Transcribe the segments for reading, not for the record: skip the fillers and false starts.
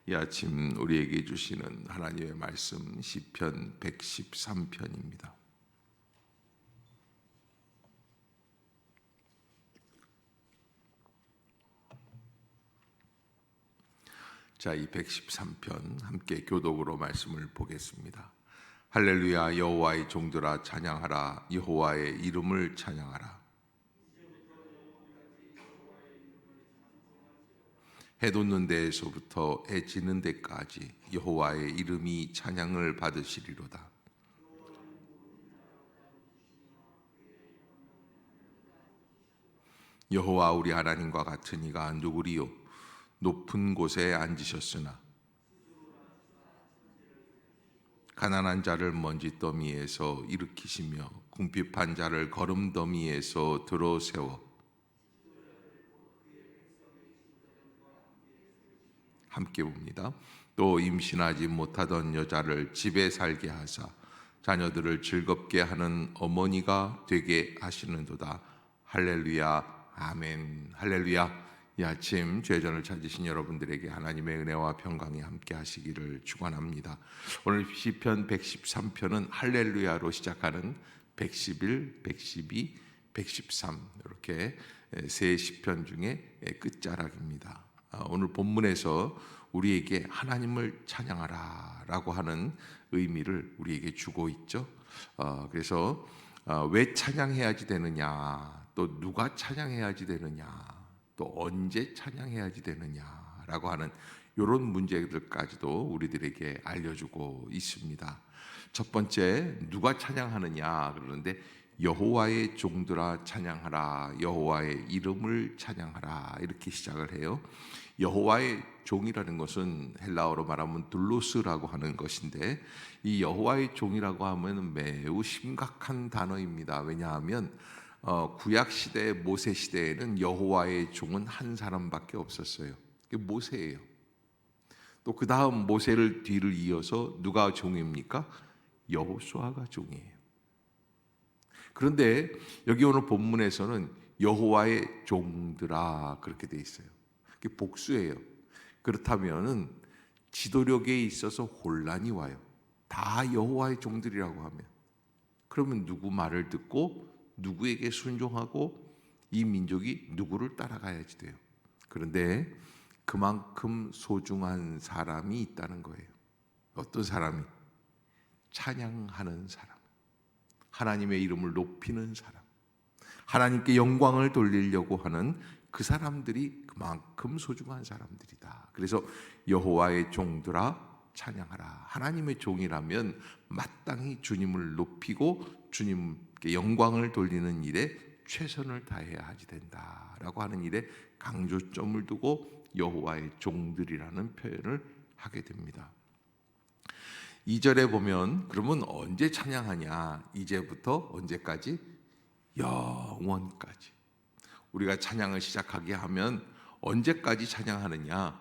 이 아침 우리에게 주시는 하나님의 말씀 시편 113편입니다. 자, 이 113편 함께 교독으로 말씀을 보겠습니다. 할렐루야, 여호와의 종들아 찬양하라. 여호와의 이름을 찬양하라. 해 돋는 데에서부터 해 지는 데까지 여호와의 이름이 찬양을 받으시리로다. 여호와 우리 하나님과 같은 이가 누구리요? 높은 곳에 앉으셨으나 가난한 자를 먼지더미에서 일으키시며 궁핍한 자를 거름더미에서 들어 세워 함께 봅니다. 또 임신하지 못하던 여자를 집에 살게 하사 자녀들을 즐겁게 하는 어머니가 되게 하시는도다. 할렐루야, 아멘. 할렐루야. 이 아침 죄전을 찾으신 여러분들에게 하나님의 은혜와 평강이 함께 하시기를 축원합니다. 오늘 시편 113편은 할렐루야로 시작하는 111, 112, 113 이렇게 세 시편 중에 끝자락입니다. 오늘 본문에서 우리에게 하나님을 찬양하라 라고 하는 의미를 우리에게 주고 있죠. 그래서 왜 찬양해야지 되느냐, 또 누가 찬양해야지 되느냐, 또 언제 찬양해야지 되느냐라고 하는 이런 문제들까지도 우리들에게 알려주고 있습니다. 첫 번째, 누가 찬양하느냐 그러는데 여호와의 종들아 찬양하라, 여호와의 이름을 찬양하라 이렇게 시작을 해요. 여호와의 종이라는 것은 헬라어로 말하면 둘로스라고 하는 것인데, 이 여호와의 종이라고 하면 매우 심각한 단어입니다. 왜냐하면 구약 시대 모세 시대에는 여호와의 종은 한 사람밖에 없었어요. 그게 모세예요. 또 그 다음 모세를 뒤를 이어서 누가 종입니까? 여호수아가 종이에요. 그런데 여기 오늘 본문에서는 여호와의 종들아 그렇게 돼 있어요. 그게 복수예요. 그렇다면은 지도력에 있어서 혼란이 와요. 다 여호와의 종들이라고 하면, 그러면 누구 말을 듣고 누구에게 순종하고 이 민족이 누구를 따라가야지 돼요. 그런데 그만큼 소중한 사람이 있다는 거예요. 어떤 사람이? 찬양하는 사람, 하나님의 이름을 높이는 사람, 하나님께 영광을 돌리려고 하는 그 사람들이 그만큼 소중한 사람들이다. 그래서 여호와의 종들아 찬양하라. 하나님의 종이라면 마땅히 주님을 높이고 주님께 영광을 돌리는 일에 최선을 다해야 하지 된다라고 하는 일에 강조점을 두고 여호와의 종들이라는 표현을 하게 됩니다. 2절에 보면 그러면 언제 찬양하냐? 이제부터 언제까지? 영원까지. 우리가 찬양을 시작하게 하면 언제까지 찬양하느냐?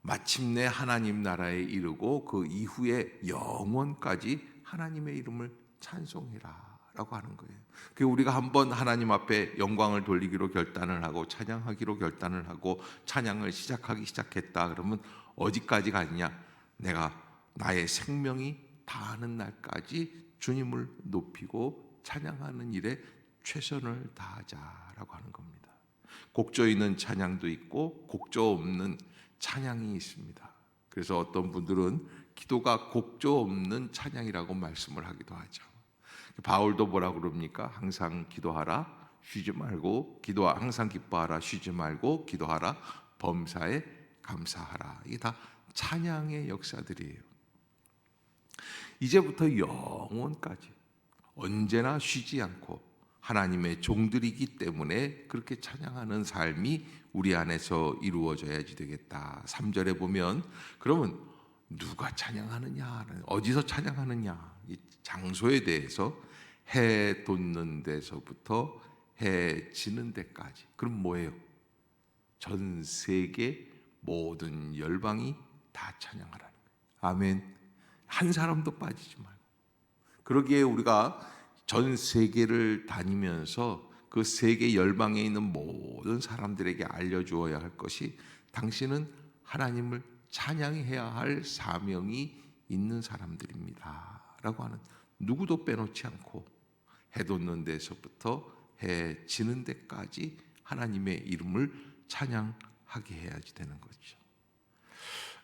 마침내 하나님 나라에 이르고 그 이후에 영원까지 하나님의 이름을 찬송해라 라고 하는 거예요. 그 우리가 한번 하나님 앞에 영광을 돌리기로 결단을 하고 찬양하기로 결단을 하고 찬양을 시작했다 그러면 어디까지 가느냐? 내가 나의 생명이 다하는 날까지 주님을 높이고 찬양하는 일에 최선을 다하자라고 하는 겁니다. 곡조 있는 찬양도 있고 곡조 없는 찬양이 있습니다. 그래서 어떤 분들은 기도가 곡조 없는 찬양이라고 말씀을 하기도 하죠. 바울도 뭐라 그럽니까? 항상 기도하라, 쉬지 말고 항상 기뻐하라, 쉬지 말고 기도하라, 범사에 감사하라. 이게 다 찬양의 역사들이에요. 이제부터 영원까지 언제나 쉬지 않고 하나님의 종들이기 때문에 그렇게 찬양하는 삶이 우리 안에서 이루어져야지 되겠다. 3절에 보면 그러면 누가 찬양하느냐, 어디서 찬양하느냐, 이 장소에 대해서 해 돋는 데서부터 해 지는 데까지. 그럼 뭐예요? 전 세계 모든 열방이 다 찬양하라는 거예요. 아멘. 한 사람도 빠지지 말고. 그러기에 우리가 전 세계를 다니면서 그 세계 열방에 있는 모든 사람들에게 알려주어야 할 것이, 당신은 하나님을 찬양해야 할 사명이 있는 사람들입니다 라고 하는, 누구도 빼놓지 않고 해 돋는 데서부터 해 지는 데까지 하나님의 이름을 찬양하게 해야지 되는 거죠.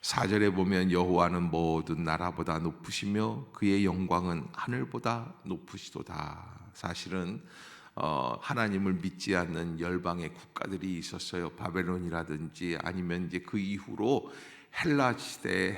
4절에 보면 여호와는 모든 나라보다 높으시며 그의 영광은 하늘보다 높으시도다. 사실은 하나님을 믿지 않는 열방의 국가들이 있었어요. 바벨론이라든지 아니면 이제 그 이후로 헬라 시대,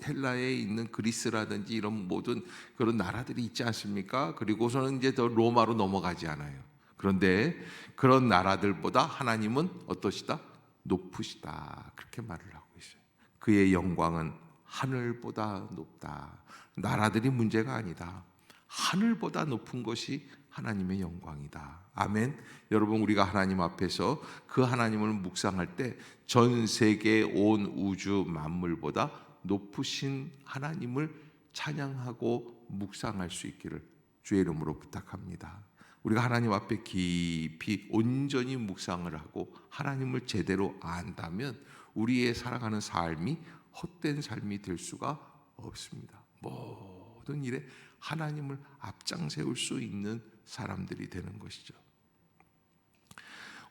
헬라에 있는 그리스라든지 이런 모든 그런 나라들이 있지 않습니까? 그리고서는 이제 더 로마로 넘어가지 않아요. 그런데 그런 나라들보다 하나님은 어떠시다? 높으시다. 그렇게 말을 하고 있어요. 그의 영광은 하늘보다 높다. 나라들이 문제가 아니다. 하늘보다 높은 것이 하나님의 영광이다. 아멘. 여러분, 우리가 하나님 앞에서 그 하나님을 묵상할 때 전 세계 온 우주 만물보다 높으신 하나님을 찬양하고 묵상할 수 있기를 주의 이름으로 부탁합니다. 우리가 하나님 앞에 깊이 온전히 묵상을 하고 하나님을 제대로 안다면 우리의 살아가는 삶이 헛된 삶이 될 수가 없습니다. 모든 일에 하나님을 앞장 세울 수 있는 사람들이 되는 것이죠.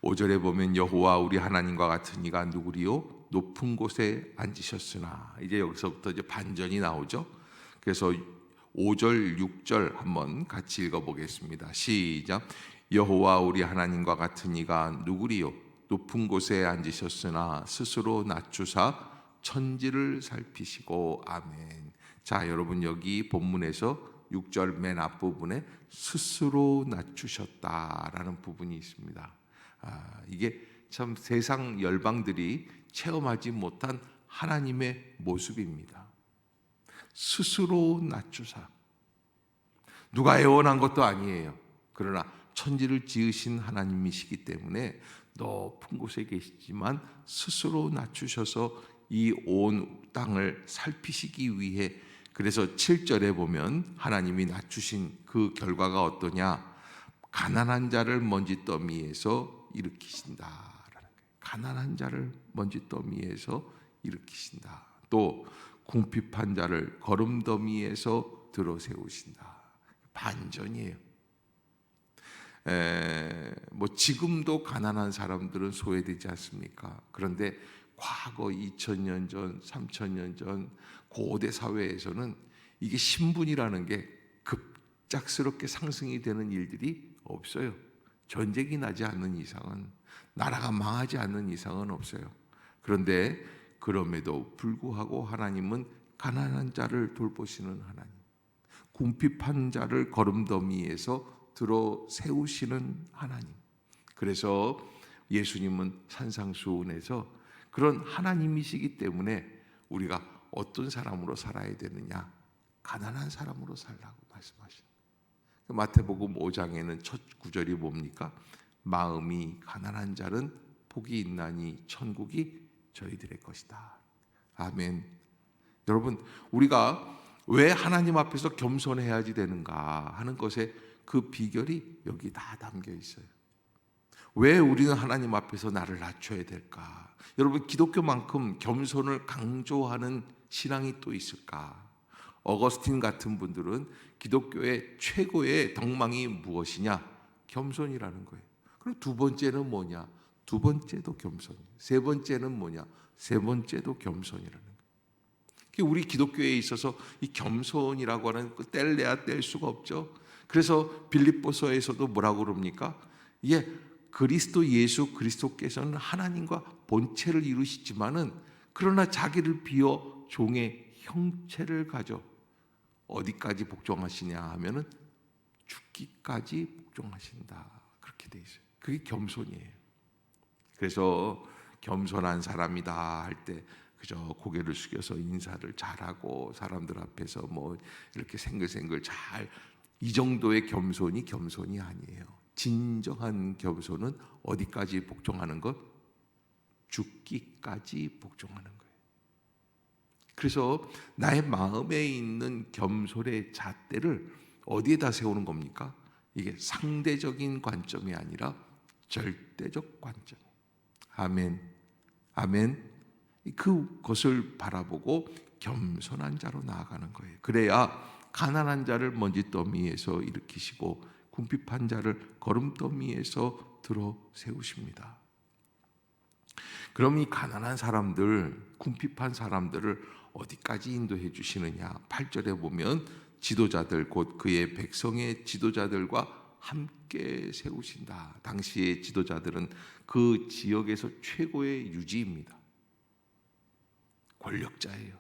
5절에 보면 여호와 우리 하나님과 같은 이가 누구리요? 높은 곳에 앉으셨으나. 이제 여기서부터 이제 반전이 나오죠. 그래서 5절, 6절 한번 같이 읽어보겠습니다. 시작. 여호와 우리 하나님과 같은 이가 누구리요? 높은 곳에 앉으셨으나 스스로 낮추사 천지를 살피시고. 아멘. 자, 여러분, 여기 본문에서 6절 맨 앞부분에 스스로 낮추셨다라는 부분이 있습니다. 이게 참 세상 열방들이 체험하지 못한 하나님의 모습입니다. 스스로 낮추사. 누가 애원한 것도 아니에요. 그러나 천지를 지으신 하나님이시기 때문에 높은 곳에 계시지만 스스로 낮추셔서 이 온 땅을 살피시기 위해, 그래서 7절에 보면 하나님이 낮추신 그 결과가 어떠냐? 가난한 자를 먼지 더미에서 일으키신다라는 거예요. 가난한 자를 먼지 더미에서 일으키신다. 또 궁핍한 자를 거름 더미에서 들어 세우신다. 반전이에요. 뭐 지금도 가난한 사람들은 소외되지 않습니까? 그런데 과거 2000년 전, 3000년 전 고대 사회에서는 이게 신분이라는 게 급작스럽게 상승이 되는 일들이 없어요. 전쟁이 나지 않는 이상은, 나라가 망하지 않는 이상은 없어요. 그런데 그럼에도 불구하고 하나님은 가난한 자를 돌보시는 하나님, 궁핍한 자를 거름더미에서 들어 세우시는 하나님. 그래서 예수님은 산상수훈에서 그런 하나님이시기 때문에 우리가 어떤 사람으로 살아야 되느냐? 가난한 사람으로 살라고 말씀하시는. 마태복음 5장에는 첫 구절이 뭡니까? 마음이 가난한 자는 복이 있나니 천국이 저희들의 것이다. 아멘. 여러분, 우리가 왜 하나님 앞에서 겸손해야지 되는가 하는 것에 그 비결이 여기 다 담겨 있어요. 왜 우리는 하나님 앞에서 나를 낮춰야 될까? 여러분, 기독교만큼 겸손을 강조하는 신앙이 또 있을까? 어거스틴 같은 분들은 기독교의 최고의 덕망이 무엇이냐? 겸손이라는 거예요. 그럼 두 번째는 뭐냐? 두 번째도 겸손이에요. 세 번째는 뭐냐? 세 번째도 겸손이라는 거예요. 우리 기독교에 있어서 이 겸손이라고 하는 그 뗄래야 뗄 수가 없죠. 그래서 빌립보서에서도 뭐라고 그럽니까? 예, 그리스도 예수 그리스도께서는 하나님과 본체를 이루시지만은 그러나 자기를 비워 종의 형체를 가져 어디까지 복종하시냐 하면은 죽기까지 복종하신다. 그렇게 돼 있어요. 그게 겸손이에요. 그래서 겸손한 사람이다 할 때 그저 고개를 숙여서 인사를 잘하고 사람들 앞에서 뭐 이렇게 생글생글 잘, 이 정도의 겸손이 겸손이 아니에요. 진정한 겸손은 어디까지 복종하는 것? 죽기까지 복종하는 거예요. 그래서 나의 마음에 있는 겸손의 잣대를 어디에다 세우는 겁니까? 이게 상대적인 관점이 아니라 절대적 관점. 아멘. 아멘. 그것을 바라보고 겸손한 자로 나아가는 거예요. 그래야 가난한 자를 먼지더미에서 일으키시고 궁핍한 자를 걸음더미에서 들어 세우십니다. 그럼 이 가난한 사람들, 궁핍한 사람들을 어디까지 인도해 주시느냐? 8절에 보면 지도자들, 곧 그의 백성의 지도자들과 함께 세우신다. 당시의 지도자들은 그 지역에서 최고의 유지입니다. 권력자예요.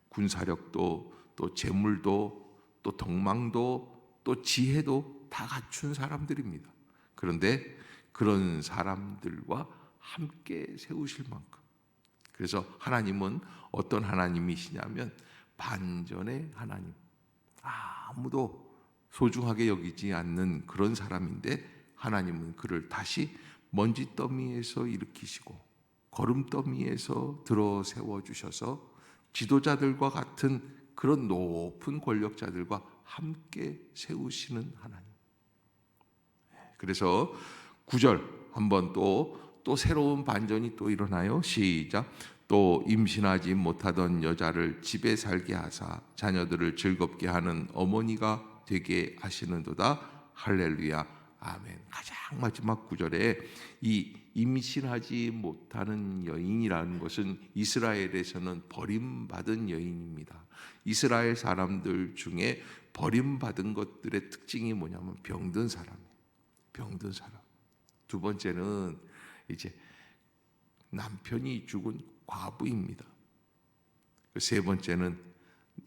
군사력도, 또 재물도, 또 덕망도, 또 지혜도 다 갖춘 사람들입니다. 그런데 그런 사람들과 함께 세우실 만큼, 그래서 하나님은 어떤 하나님이시냐면 반전의 하나님, 아무도 소중하게 여기지 않는 그런 사람인데 하나님은 그를 다시 먼지더미에서 일으키시고 걸음더미에서 들어 세워주셔서 지도자들과 같은 그런 높은 권력자들과 함께 세우시는 하나님. 그래서 9절 한번 또 새로운 반전이 또 일어나요. 시작. 또 임신하지 못하던 여자를 집에 살게 하사 자녀들을 즐겁게 하는 어머니가 되게 하시는도다. 할렐루야. 아멘. 가장 마지막 구절에 이 임신하지 못하는 여인이라는 것은 이스라엘에서는 버림받은 여인입니다. 이스라엘 사람들 중에 버림받은 것들의 특징이 뭐냐면 병든 사람이에요. 병든 사람. 두 번째는 이제 남편이 죽은 과부입니다. 세 번째는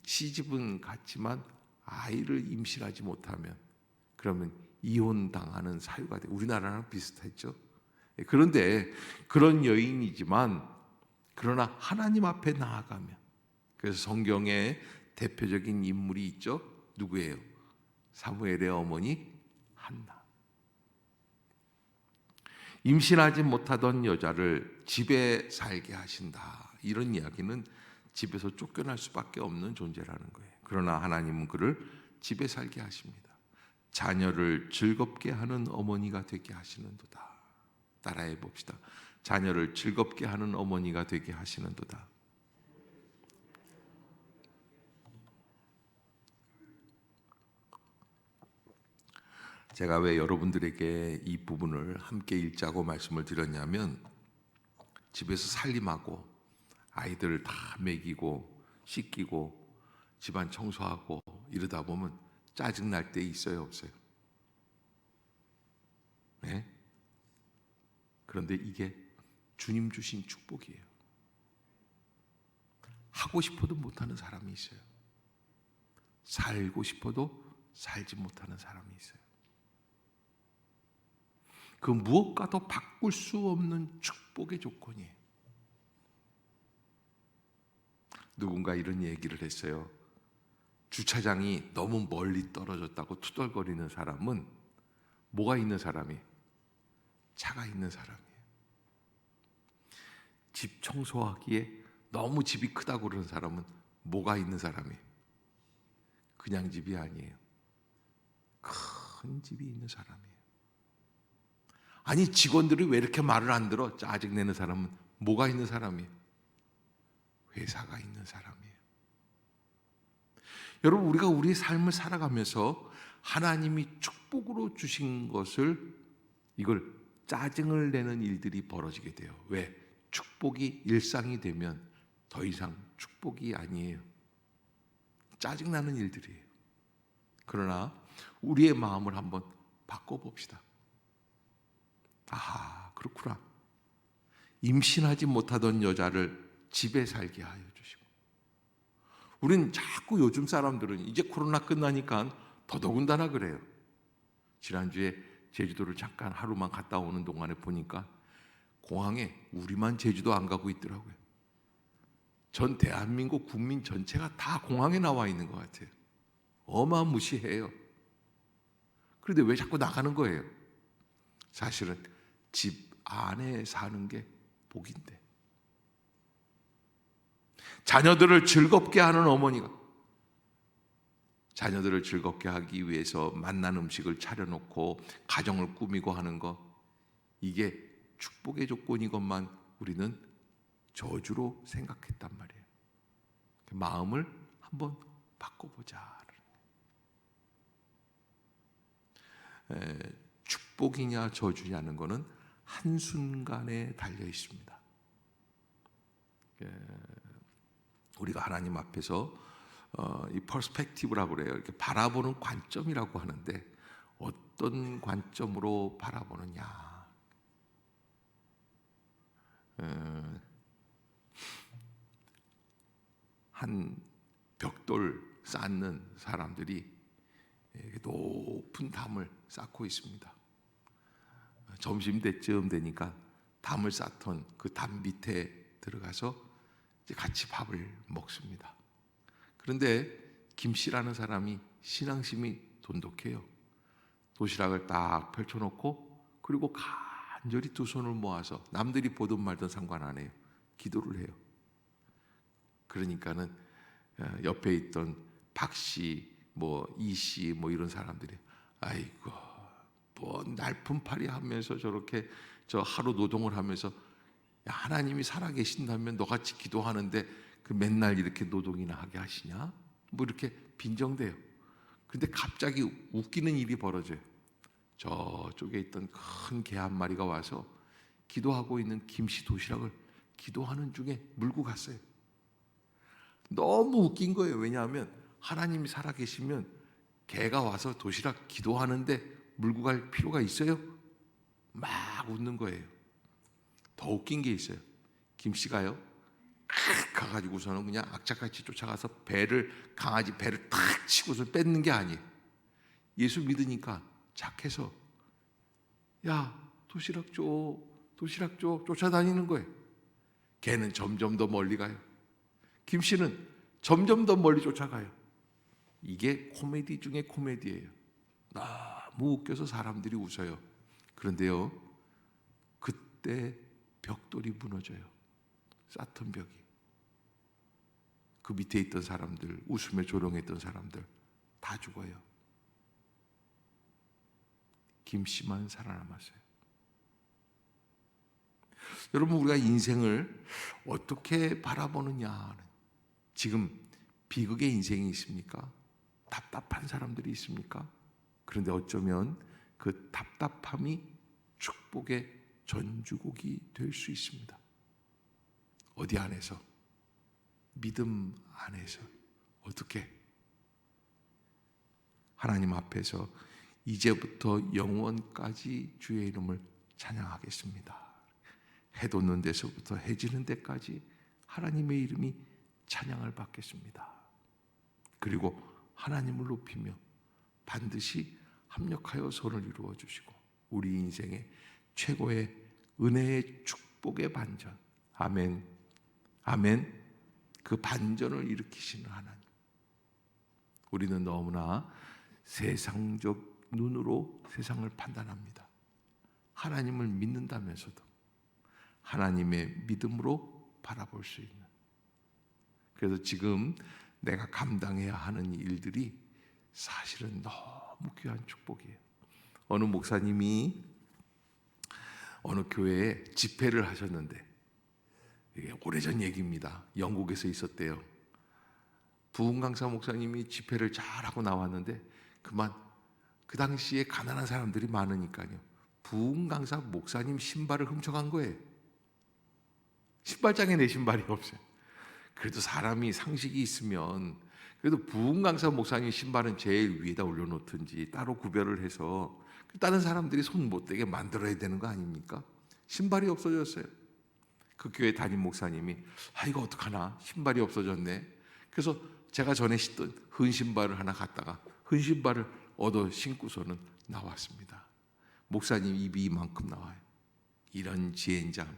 시집은 갔지만 아이를 임신하지 못하면 그러면 이혼당하는 사유가 돼요. 우리나라랑 비슷했죠. 그런데 그런 여인이지만 그러나 하나님 앞에 나아가면, 그래서 성경에 대표적인 인물이 있죠. 누구예요? 사무엘의 어머니 한나. 임신하지 못하던 여자를 집에 살게 하신다. 이런 이야기는 집에서 쫓겨날 수밖에 없는 존재라는 거예요. 그러나 하나님은 그를 집에 살게 하십니다. 자녀를 즐겁게 하는 어머니가 되게 하시는도다. 따라해 봅시다. 자녀를 즐겁게 하는 어머니가 되게 하시는도다. 제가 왜 여러분들에게 이 부분을 함께 읽자고 말씀을 드렸냐면, 집에서 살림하고 아이들 다 먹이고 씻기고 집안 청소하고 이러다 보면 짜증날 때 있어요, 없어요? 네? 그런데 이게 주님 주신 축복이에요. 하고 싶어도 못하는 사람이 있어요. 살고 싶어도 살지 못하는 사람이 있어요. 그 무엇과도 바꿀 수 없는 축복의 조건이에요. 누군가 이런 얘기를 했어요. 주차장이 너무 멀리 떨어졌다고 투덜거리는 사람은 뭐가 있는 사람이에요? 차가 있는 사람이에요. 집 청소하기에 너무 집이 크다고 그러는 사람은 뭐가 있는 사람이에요? 그냥 집이 아니에요. 큰 집이 있는 사람이에요. 아니, 직원들이 왜 이렇게 말을 안 들어? 짜증내는 사람은 뭐가 있는 사람이에요? 회사가 있는 사람이에요. 여러분, 우리가 우리의 삶을 살아가면서 하나님이 축복으로 주신 것을, 이걸 짜증을 내는 일들이 벌어지게 돼요. 왜? 축복이 일상이 되면 더 이상 축복이 아니에요. 짜증나는 일들이에요. 그러나 우리의 마음을 한번 바꿔봅시다. 아, 그렇구나. 임신하지 못하던 여자를 집에 살게 하여 주시고, 우린 자꾸 요즘 사람들은 이제 코로나 끝나니까 더더군다나 그래요. 지난주에 제주도를 잠깐 하루만 갔다 오는 동안에 보니까 공항에 우리만 제주도 안 가고 있더라고요. 전 대한민국 국민 전체가 다 공항에 나와 있는 것 같아요. 어마무시해요. 그런데 왜 자꾸 나가는 거예요? 사실은 집 안에 사는 게 복인데, 자녀들을 즐겁게 하는 어머니가 자녀들을 즐겁게 하기 위해서 맛난 음식을 차려놓고 가정을 꾸미고 하는 거, 이게 축복의 조건이것만 우리는 저주로 생각했단 말이에요. 마음을 한번 바꿔보자. 축복이냐 저주냐는 것은 한순간에 달려 있습니다. 우리가 하나님 앞에서 이 퍼스펙티브라고 그래요. 이렇게 바라보는 관점이라고 하는데 어떤 관점으로 바라보느냐. 한 벽돌 쌓는 사람들이 높은 담을 쌓고 있습니다. 점심때쯤 되니까 담을 쌓던 그 담 밑에 들어가서 이제 같이 밥을 먹습니다. 그런데 김 씨라는 사람이 신앙심이 돈독해요. 도시락을 딱 펼쳐놓고 그리고 간절히 두 손을 모아서 남들이 보든 말든 상관 안 해요. 기도를 해요. 그러니까는 옆에 있던 박 씨, 이 씨, 이런 사람들이 아이고 날품팔이 하면서 저렇게 저 하루 노동을 하면서 야, 하나님이 살아계신다면 너같이 기도하는데 그 맨날 이렇게 노동이나 하게 하시냐? 이렇게 빈정대요. 근데 갑자기 웃기는 일이 벌어져요. 저쪽에 있던 큰 개 한 마리가 와서 기도하고 있는 김씨 도시락을 기도하는 중에 물고 갔어요. 너무 웃긴 거예요. 왜냐하면 하나님이 살아계시면 개가 와서 도시락 기도하는데 물고 갈 필요가 있어요? 막 웃는 거예요. 더 웃긴 게 있어요. 김씨가요 가가지고서는 그냥 악착같이 쫓아가서 강아지 배를 탁 치고서 뺏는 게 아니에요. 예수 믿으니까 착해서 야 도시락 줘 쫓아다니는 거예요. 개는 점점 더 멀리 가요. 김씨는 점점 더 멀리 쫓아가요. 이게 코미디 중에 코미디예요. 너무 웃겨서 사람들이 웃어요. 그런데요 그때 벽돌이 무너져요. 쌓던 벽이. 그 밑에 있던 사람들, 웃으며 조롱했던 사람들 다 죽어요. 김씨만 살아남았어요. 여러분, 우리가 인생을 어떻게 바라보느냐. 지금 비극의 인생이 있습니까? 답답한 사람들이 있습니까? 그런데 어쩌면 그 답답함이 축복의 전주곡이 될 수 있습니다. 어디 안에서? 믿음 안에서. 어떻게? 하나님 앞에서 이제부터 영원까지 주의 이름을 찬양하겠습니다. 해 돋는 데서부터 해 지는 데까지 하나님의 이름이 찬양을 받겠습니다. 그리고 하나님을 높이며 반드시 합력하여 선을 이루어 주시고 우리 인생의 최고의 은혜의 축복의 반전, 아멘, 아멘. 그 반전을 일으키시는 하나님. 우리는 너무나 세상적 눈으로 세상을 판단합니다. 하나님을 믿는다면서도 하나님의 믿음으로 바라볼 수 있는. 그래서 지금 내가 감당해야 하는 일들이 사실은 너무 귀한 축복이에요. 어느 목사님이 어느 교회에 집회를 하셨는데, 이게 오래전 얘기입니다. 영국에서 있었대요. 부흥강사 목사님이 집회를 잘하고 나왔는데 그만 그 당시에 가난한 사람들이 많으니까요, 부흥강사 목사님 신발을 훔쳐간 거예요. 신발장에 내 신발이 없어요. 그래도 사람이 상식이 있으면 그래도 부흥강사 목사님 신발은 제일 위에다 올려놓든지 따로 구별을 해서 다른 사람들이 손 못 대게 만들어야 되는 거 아닙니까? 신발이 없어졌어요. 그 교회 담임 목사님이 이거 어떡하나, 신발이 없어졌네. 그래서 제가 전에 신던 흔 신발을 하나 갖다가 흔 신발을 얻어 신고서는 나왔습니다. 목사님 입이 이만큼 나와요. 이런 지혜인장.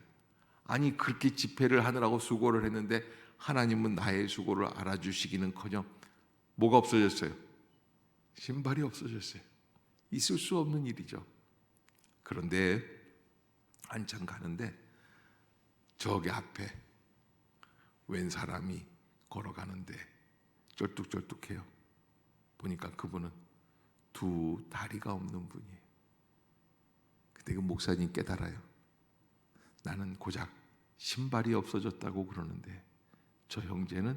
아니 그렇게 집회를 하느라고 수고를 했는데 하나님은 나의 수고를 알아주시기는커녕 뭐가 없어졌어요? 신발이 없어졌어요. 있을 수 없는 일이죠. 그런데 한참 가는데 저기 앞에 웬 사람이 걸어가는데 쩔뚝쩔뚝해요. 보니까 그분은 두 다리가 없는 분이에요. 근데 그 목사님 깨달아요. 나는 고작 신발이 없어졌다고 그러는데 저 형제는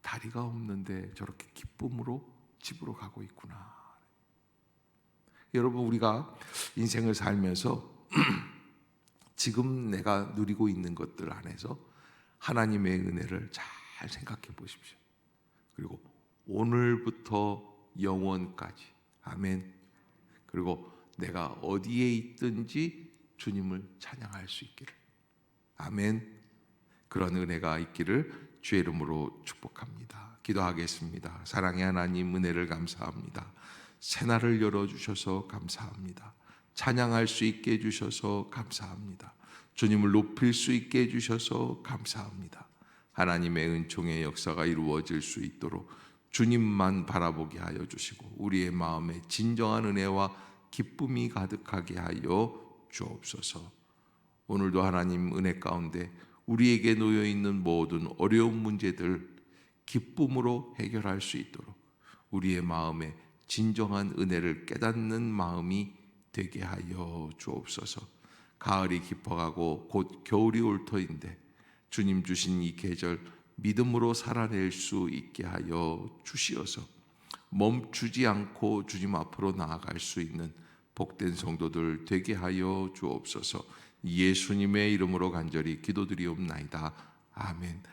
다리가 없는데 저렇게 기쁨으로 집으로 가고 있구나. 여러분, 우리가 인생을 살면서 지금 내가 누리고 있는 것들 안에서 하나님의 은혜를 잘 생각해 보십시오. 그리고 오늘부터 영원까지, 아멘. 그리고 내가 어디에 있든지 주님을 찬양할 수 있기를, 아멘. 그런 은혜가 있기를 주의 이름으로 축복합니다. 기도하겠습니다. 사랑의 하나님, 은혜를 감사합니다. 새날을 열어주셔서 감사합니다. 찬양할 수 있게 해주셔서 감사합니다. 주님을 높일 수 있게 해주셔서 감사합니다. 하나님의 은총의 역사가 이루어질 수 있도록 주님만 바라보게 하여 주시고 우리의 마음에 진정한 은혜와 기쁨이 가득하게 하여 주옵소서. 오늘도 하나님 은혜 가운데 우리에게 놓여 있는 모든 어려운 문제들 기쁨으로 해결할 수 있도록 우리의 마음에 진정한 은혜를 깨닫는 마음이 되게 하여 주옵소서. 가을이 깊어가고 곧 겨울이 올 터인데 주님 주신 이 계절 믿음으로 살아낼 수 있게 하여 주시어서 멈추지 않고 주님 앞으로 나아갈 수 있는 복된 성도들 되게 하여 주옵소서. 예수님의 이름으로 간절히 기도드리옵나이다. 아멘.